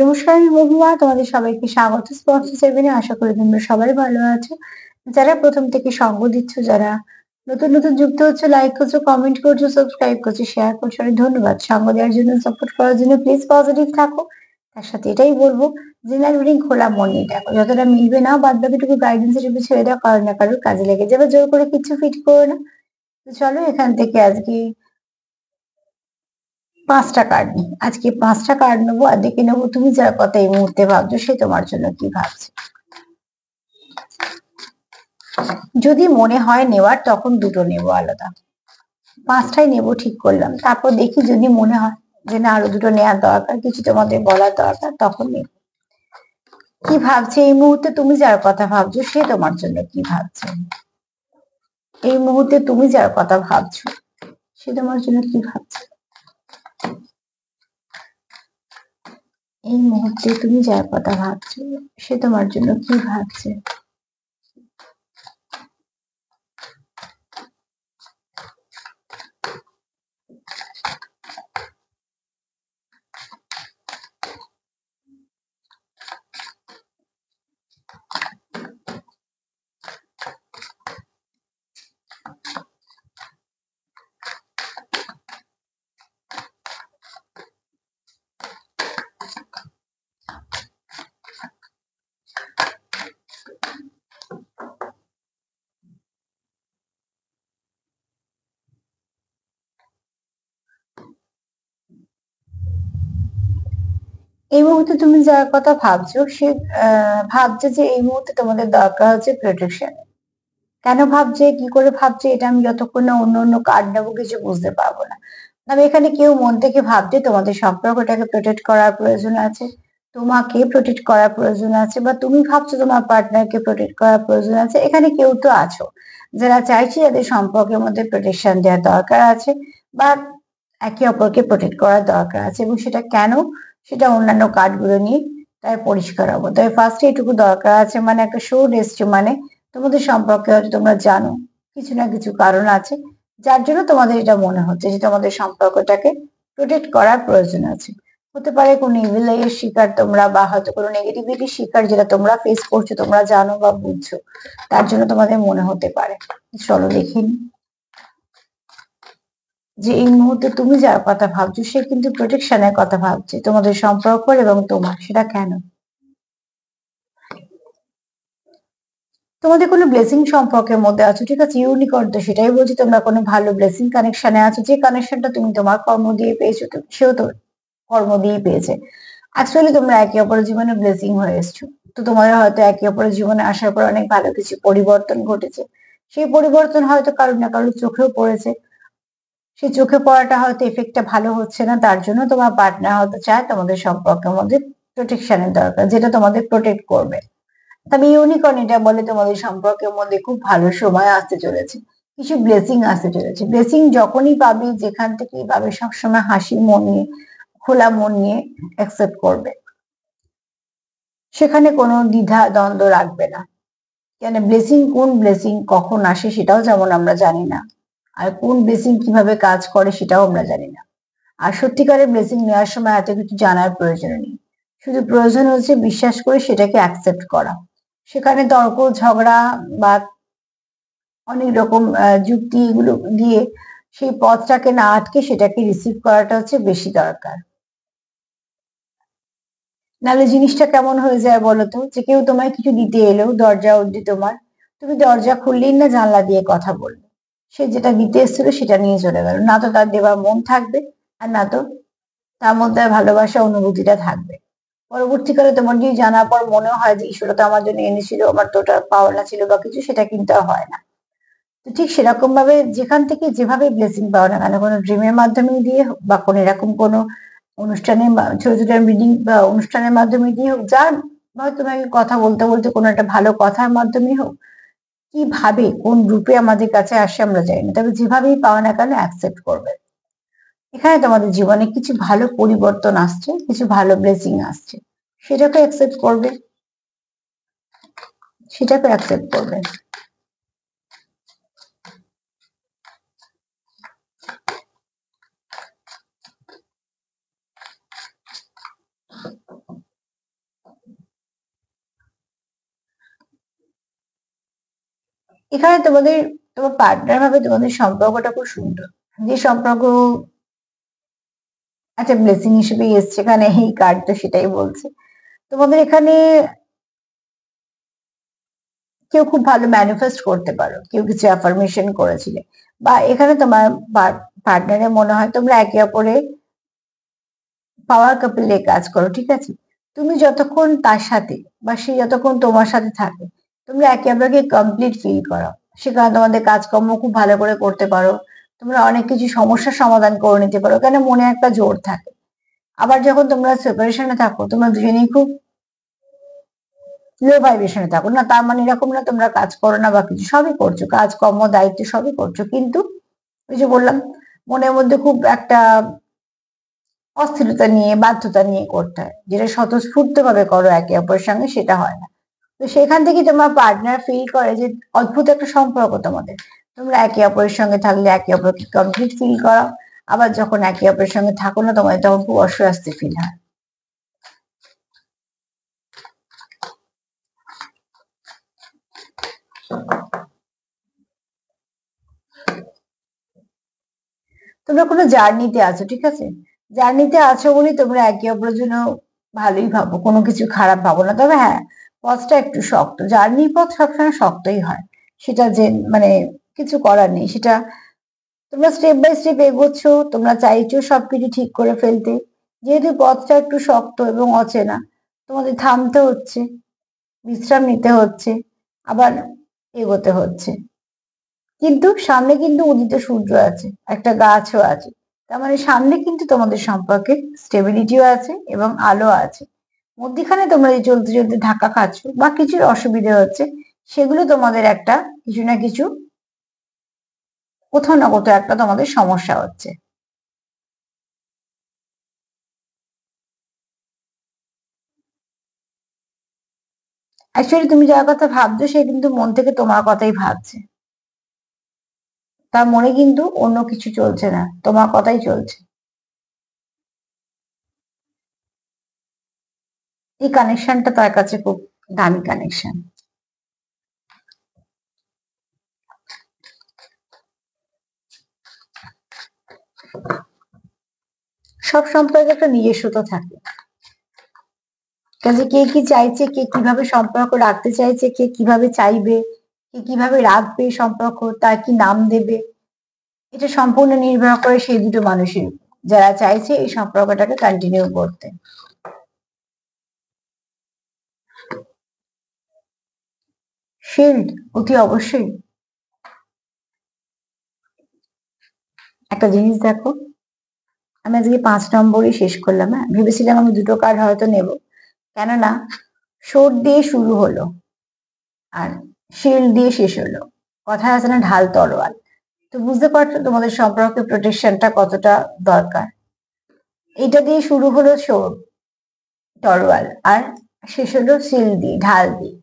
নমস্কার, আমি মহুয়া। তোমাদের সবাইকে স্বাগত স্পর্শ সেভেনে। আশা করি তোমরা সবাই ভালো আছো। যারা প্রথম থেকে সঙ্গ দিচ্ছ, যারা নতুন নতুন যুক্ত হচ্ছে, লাইক করছো, কমেন্ট করছো, সাবস্ক্রাইব করছো, শেয়ার করছো, অনেক ধন্যবাদ। সঙ্গ দেওয়ার জন্য, সাপোর্ট করার জন্য। প্লিজ পজিটিভ থাকো। তার সাথে এটাই বলবো, জেনারেল রিডিং খোলা মন নিয়ে দেখো। যতটা মিলবে না, বাদ বাকিটুকু গাইডেন্স হিসেবে ছেড়ে দাও। কারো না কারোর কাজে লেগে যাবে, জোর করে কিছু ফিট করো না। তো চলো এখান থেকে আজকে 5টা কার্ড নিই। আজকে 5টা কার্ড নেবো আর দেখে নেবো তুমি যার কথা এই মুহূর্তে ভাবছো সে তোমার জন্য কি ভাবছে। যদি মনে হয় নেওয়ার, তখন দুটো নেবো আলাদা। 5টাই নেবো ঠিক করলাম। তারপর দেখি যদি মনে হয় যে না, আরো দুটো নেওয়ার দরকার, কিছু তোমাদের বলার দরকার, তখন নেব। কি ভাবছে এই মুহূর্তে তুমি যার কথা ভাবছো সে তোমার জন্য কি ভাবছে। এই মুহূর্তে তুমি যার কথা ভাবছো সে তোমার জন্য কি ভাবছে। এই মুহূর্তে তুমি যার কথা ভাবছো সে তোমার জন্য কি ভাবছে। এই মুহূর্তে তুমি যার কথা ভাবছো সে ভাবছে যে এই মুহূর্তে তোমাদের দরকার হচ্ছে প্রোটেকশন। কেন ভাবছে, কি করে ভাবছে, এটা আমি যতক্ষণ না অন্য অন্য কার্ড নেবো কিছু বুঝতে পারবো না। তবে এখানে কেউ মন থেকে ভাবছে তোমাদের সম্পর্কটাকে প্রোটেক্ট করার প্রয়োজন আছে, তোমাকে প্রোটেক্ট করার প্রয়োজন আছে, বা তুমি ভাবছো তোমার পার্টনারকে প্রোটেক্ট করার প্রয়োজন আছে। এখানে কেউ তো আছো যারা চাইছে যাদের সম্পর্কের মধ্যে প্রোটেকশন দেওয়ার দরকার আছে, বা একে অপরকে প্রোটেক্ট করার দরকার আছে। এবং সেটা কেন, সেটা অন্যান্য কার্ডগুলো নিয়ে তাই পরিষ্কার হবো। তবে ফার্স্টে এটুকু দরকার আছে, মানে একটা শোড এসছে, মানে তোমাদের সম্পর্কে হয়তো তোমরা জানো কিছু না কিছু কারণ আছে যার জন্য তোমাদের এটা মনে হচ্ছে যে তোমাদের সম্পর্কটাকে প্রোটেক্ট করার প্রয়োজন আছে। হতে পারে কোনো ইভিল এর শিকার তোমরা, বা হয়তো কোনো নেগেটিভিটির শিকার যেটা তোমরা ফেস করছো, তোমরা জানো বা বুঝছো, তার জন্য তোমাদের মনে হতে পারে। চলো দেখে নিই যে এই মুহূর্তে তুমি যার কথা ভাবছো সে কিন্তু প্রোটেকশনের কথা ভাবছে তোমাদের সম্পর্ক এবং তোমার। সেটা কেন? তোমাদের কোনো ব্লেসিং সম্পর্কের মধ্যে আছো, ঠিক আছে? ইউনিকর্ন তো সেটাই বলছি, তোমরা কোনো ভালো ব্লেসিং কানেকশনে আছো, যে কানেকশনটা তুমি তোমার কর্ম দিয়ে পেয়েছো, সেও তো কর্ম দিয়ে পেয়েছে। অ্যাকচুয়ালি তোমরা একে অপরের জীবনে ব্লেসিং হয়ে এসছো। তো তোমাদের হয়তো একে অপরের জীবনে আসার পর অনেক ভালো কিছু পরিবর্তন ঘটেছে। সেই পরিবর্তন হয়তো কারোর না কারোর চোখেও পড়েছে। সেই চোখে পড়াটা হয়তো এফেক্টটা ভালো হচ্ছে না, তার জন্য তোমার পার্টনার হয়তো চায় তোমাদের সম্পর্কের মধ্যে প্রোটেকশনের দরকার, যেটা তোমাদের প্রোটেক্ট করবে। তবে ইউনিকর্ন এটা বলে তোমাদের সম্পর্কের মধ্যে খুব ভালো সময় আসতে চলেছে, কিছু ব্লেসিং আসতে চলেছে। ব্লেসিং যখনই পাবি, যেখান থেকেই পাবে, সবসময় হাসি মন নিয়ে, খোলা মন নিয়ে অ্যাকসেপ্ট করবে। সেখানে কোনো দ্বিধা দ্বন্দ্ব রাখবে না। কেন ব্লেসিং, কোন ব্লেসিং কখন আসে সেটাও যেমন আমরা জানি না, আর কোন ব্লেসিং কিভাবে কাজ করে সেটাও আমরা জানি না। আর সত্যিকারের ব্লেসিং নেওয়ার সময় এত কিছু জানার প্রয়োজন নেই। শুধু প্রয়োজন হচ্ছে বিশ্বাস করে সেটাকে অ্যাকসেপ্ট করা। সেখানে তর্ক ঝগড়া বা অনেক রকম যুক্তি এগুলো দিয়ে সেই পথটাকে না আটকে সেটাকে রিসিভ করাটা হচ্ছে বেশি দরকার। নাহলে জিনিসটা কেমন হয়ে যায় বলতো, যে কেউ তোমায় কিছু দিতে এলো, দরজা অব্দি তোমার, তুমি দরজা খুললেই না জানলা দিয়ে কথা বলবে, সে যেটা দিতে এসেছিল সেটা নিয়ে চলে গেল। না তো তার দেবার মন থাকবে, আর না তো তার মধ্যে ভালোবাসা অনুভূতিটা থাকবে। পরবর্তীকালে তোমার যদি জানার পর মনে হয় যে ঈশ্বর তো আমার জন্য এনেছিল, আমার তো ওটা পাওনা ছিল বা কিছু, সেটা কিন্তু আর হয় না। তো ঠিক সেরকম ভাবে যেখান থেকে যেভাবে ব্লেসিং পাও না কেন, কোনো ড্রিমের মাধ্যমে দিয়ে হোক, বা কোনো এরকম কোনো অনুষ্ঠানের ছোট ছোট রিডিং বা অনুষ্ঠানের মাধ্যমে দিয়ে হোক, যার হয়তো তোমাকে কথা বলতে বলতে কোনো একটা ভালো কথার মাধ্যমে হোক, কিভাবে কোন রূপে আমাদের কাছে আসে আমরা জানি না, তবে যেভাবেই পাও না কেন অ্যাকসেপ্ট করবে। এখানে তোমাদের জীবনে কিছু ভালো পরিবর্তন আসছে, কিছু ভালো ব্লেসিং আসছে, সেটাকে অ্যাকসেপ্ট করবে, সেটাকে অ্যাকসেপ্ট করবে। এখানে তোমার পার্টনার ভাবে তোমাদের সম্পর্কটা খুব সুন্দর, যে সম্পর্ক একটা ব্লেসিং হিসেবে এসছে, এখানে এই কার্ড তো সেটাই বলছে। তোমাদের এখানে কেউ খুব ভালো ম্যানিফেস্ট করতে পারো, কেউ কিছু অ্যাফার্মেশন করেছিলে, বা এখানে তোমার পার্টনারের মনে হয় তোমরা একে অপরে পাওয়ার কাপলে কাজ করো, ঠিক আছে? তুমি যতক্ষণ তার সাথে বা সে যতক্ষণ তোমার সাথে থাকে, তোমরা একে অপরকে কমপ্লিট ফিল করো। সেখানে তোমাদের কাজকর্ম খুব ভালো করে করতে পারো, তোমরা অনেক কিছু সমস্যার সমাধান করে নিতে পারো, কেন মনে একটা জোর থাকে। আবার যখন তোমরা সেপারেশনে থাকো, তোমরা দুজনেই খুব লো ভাইব্রেশনে থাকো না, তার মানে এরকম না তোমরা কাজ করো না বা কিছু, সবই করছো, কাজকর্ম দায়িত্ব সবই করছো, কিন্তু ওই যে বললাম, মনের মধ্যে খুব একটা অস্থিরতা নিয়ে, বাধ্যতা নিয়ে করতে হয়, যেটা স্বতঃস্ফূর্ত ভাবে করো একে অপরের সঙ্গে, সেটা হয় না। তো সেখান থেকে তোমার পার্টনার ফিল করে যে অদ্ভুত একটা সম্পর্ক তোমাদের, তোমরা একে অপরের সঙ্গে থাকলে একে অপরকে কমপ্লিট ফিল করো, আবার যখন একে অপরের সঙ্গে থাকো না, তোমাদের তখন খুব অস্বস্তি ফিল হয়। তোমরা কোনো জার্নিতে আছো, ঠিক আছে? জার্নিতে আছো বলেই তোমরা একে অপরের জন্য ভালোই ভাবো, কোনো কিছু খারাপ ভাবো না। তবে হ্যাঁ, পথটা একটু শক্ত, জার্নির পথ সবসময় শক্তই হয়, সেটা যে মানে কিছু করার নেই। সেটা তোমরা স্টেপ বাই স্টেপ এগোচ্ছো, তোমরা চাইছো সবকিছু ঠিক করে ফেলতে, যেহেতু পথটা একটু শক্ত এবং অচেনা, তোমাদের থামতে হচ্ছে, বিশ্রাম নিতে হচ্ছে, আবার এগোতে হচ্ছে। কিন্তু সামনে কিন্তু উদিত সূর্য আছে, একটা গাছও আছে, তার মানে সামনে কিন্তু তোমাদের সম্পর্কে স্টেবিলিটিও আছে এবং আলো আছে। মধ্যিখানে তোমরা যে চলতে চলতে ধাক্কা খাচ্ছ বা কিছু অসুবিধে হচ্ছে, সেগুলো তোমাদের একটা কিছু না কিছু, কোথাও না কোথাও একটা তোমাদের সমস্যা হচ্ছে। অ্যাকচুয়ালি তুমি যার কথা ভাবছো সে কিন্তু মন থেকে তোমার কথাই ভাবছে, তার মনে কিন্তু অন্য কিছু চলছে না, তোমার কথাই চলছে। এই কানেকশনটা তার কাছে খুব দামি কানেকশন। সব সম্পর্কে একটা নিজস্বতা থাকে, কাজে কে কি চাইছে, কে কিভাবে সম্পর্ক রাখতে চাইছে, কে কিভাবে চাইবে, কে কিভাবে রাখবে সম্পর্ক, তার কি নাম দেবে, এটা সম্পূর্ণ নির্ভর করে সেই দুটো মানুষের উপর, যারা চাইছে এই সম্পর্কটাকে কন্টিনিউ করতে। শিল্ড, অতি অবশ্যই। একটা জিনিস দেখো, আমি আজকে 5 নম্বরই শেষ করলাম। হ্যাঁ, ভেবেছিলাম আমি দুটো কার্ড হয়তো নেব, কেননা শোট দিয়ে শুরু হলো আর শিল্ড দিয়ে শেষ হলো, কথা আছে না ঢাল তরোয়াল। তো বুঝতে পারছো তোমাদের সম্পর্কে প্রোটেকশনটা কতটা দরকার। এটা দিয়ে শুরু হলো শোট, তরোয়াল, আর শেষ হলো শিল দিয়ে, ঢাল দিয়ে।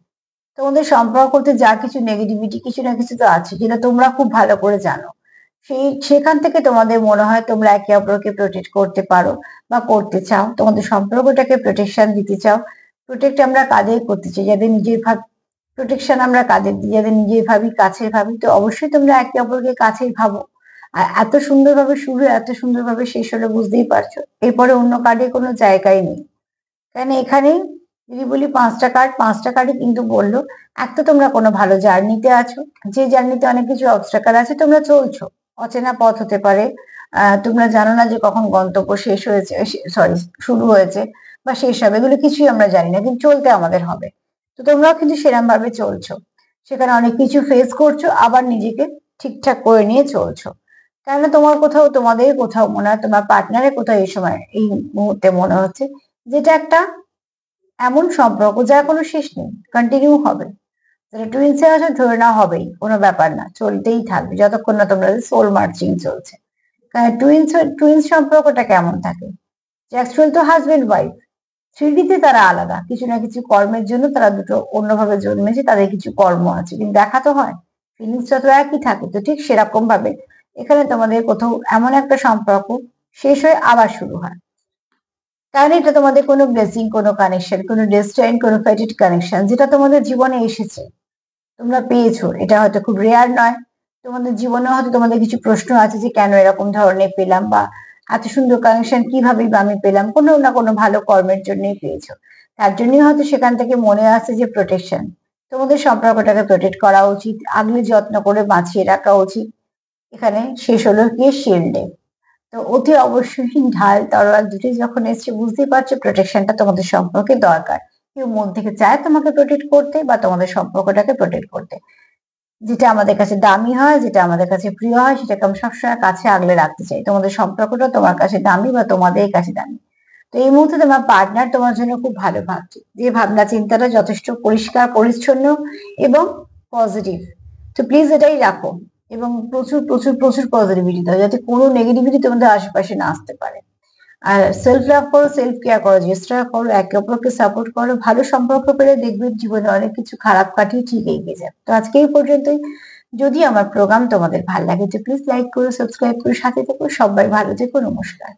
তোমাদের সম্পর্কতে যা কিছু নেগেটিভিটি, কিছু না কিছু তো আছে, যেটা তোমরা খুব ভালো করে জানো। সেখান থেকে তোমাদের মনে হয় তোমরা একে অপরকে প্রোটেক্ট করতে পারো বা করতে চাও, তোমাদের সম্পর্কটাকে প্রোটেকশন দিতে চাও। প্রোটেক্ট আমরা কাদের করতে চাই, যাদের নিজের ভাব, প্রোটেকশন আমরা কাদের দিই, যাদের নিজের ভাবি, কাছের ভাবি। তো অবশ্যই তোমরা একে অপরকে কাছের ভাবো। আর এত সুন্দরভাবে শুরু, এত সুন্দরভাবে শেষ হলে বুঝতেই পারছো এরপরে অন্য কার্ডে কোনো জায়গায় নেই। কারণ এখানে যদি বলি 5টা কার্ড, 5টা কার্ডই কিন্তু বললো, এক তো তোমরা কোনো ভালো জার্নিতে আছো, যে জার্নিতে অনেক কিছু অবস্ট্রাকল আছে, তোমরা চলছো, অচেনা পথ হতে পারে, তোমরা জানো না যে কখন গন্তব্য শেষ হয়েছে, সরি, শুরু হয়েছে বা শেষ হবে, এগুলো কিছুই আমরা জানি না, কিন্তু চলতে আমাদের হবে। তো তোমরাও কিন্তু সেরকম ভাবে চলছো, সেখানে অনেক কিছু ফেস করছো, আবার নিজেকে ঠিকঠাক করে নিয়ে চলছো। কেননা তোমার কোথাও, তোমাদের কোথাও মনে হয়, তোমার পার্টনারের কোথাও এই সময়, এই মুহূর্তে মনে হচ্ছে যেটা একটা এমন সম্পর্ক যার কোনো শেষ নেই, কন্টিনিউ হবে। যারা টুইন্সে আছে ধরে নেওয়া হবেই, কোনো ব্যাপার না, চলতেই থাকবে যতক্ষণ না তোমরা সোল মার্চিং চলছে। কারণ টুইন্স সম্পর্কটা কেমন থাকে, যে অ্যাকচুয়াল তো হাজবেন্ড ওয়াইফ, 3D-তে তারা আলাদা, কিছু না কিছু কর্মের জন্য তারা দুটো অন্যভাবে জন্মেছে, তাদের কিছু কর্ম আছে, কিন্তু দেখা তো হয়, ফিলিংসটা তো একই থাকে। তো ঠিক সেরকম ভাবে এখানে তোমাদের কোথাও এমন একটা সম্পর্ক শেষ হয়ে আবার শুরু হয়, কারণ এটা তোমাদের কোনো ব্লেসিং, কোনো কানেকশন, কোনো ডেস্টাইন, কোনো ফেটেড কানেকশন, যেটা তোমাদের জীবনে এসেছে, তোমরা পেয়েছো, এটা হয়তো খুব রেয়ার নয়। তোমাদের জীবনে হয়তো তোমাদের কিছু প্রশ্ন আছে যে কেন এরকম ধরনের পেলাম, বা এত সুন্দর কানেকশন কিভাবে বা আমি পেলাম, কোনো না কোনো ভালো কর্মের জন্যই পেয়েছো। তার জন্যই হয়তো সেখান থেকে মনে আসছে যে প্রোটেকশন, তোমাদের সম্পর্কটাকে প্রোটেক্ট করা উচিত, আগলে যত্ন করে বাঁচিয়ে রাখা উচিত। এখানে শেষ হলো গিয়ে শিল্ডে। তো অতি অবশ্যই ঢাল তরোয়াল দুটোই যখন এসছে, বুঝতেই পারছো প্রোটেকশনটা তোমাদের সম্পর্কে দরকার। কেউ মন থেকে চায় তোমাকে প্রোটেক্ট করতে বা তোমাদের সম্পর্কটাকে প্রোটেক্ট করতে। যেটা আমাদের কাছে দামি হয়, যেটা আমাদের কাছে প্রিয় হয়, সেটাকে আমি সবসময় কাছে আগলে রাখতে চাই। তোমাদের সম্পর্কটা তোমার কাছে দামি বা তোমাদের কাছে দামি। তো এই মুহূর্তে তোমার পার্টনার তোমার জন্য খুব ভালো ভাবছে, যে ভাবনা চিন্তাটা যথেষ্ট পরিষ্কার পরিচ্ছন্ন এবং পজিটিভ। তো প্লিজ এটাই রাখো, এবং প্রচুর প্রচুর প্রচুর পজিটিভিটি দাও, যাতে কোনো নেগেটিভিটি তোমাদের আশেপাশে না আসতে পারে। আর সেলফ লাভ করো, সেলফ কেয়ার করো, চেষ্টা করো, একে অপরকে সাপোর্ট করো। ভালো সম্পর্ক পেলে দেখবে জীবনে অনেক কিছু খারাপ কাটিয়ে ঠিক এগিয়ে যাবে। তো আজকে এই পর্যন্তই। যদি আমার প্রোগ্রাম তোমাদের ভালো লাগে তো প্লিজ লাইক করো, সাবস্ক্রাইব করো, সাথে থেকো। সবাই ভালো থেকো, নমস্কার।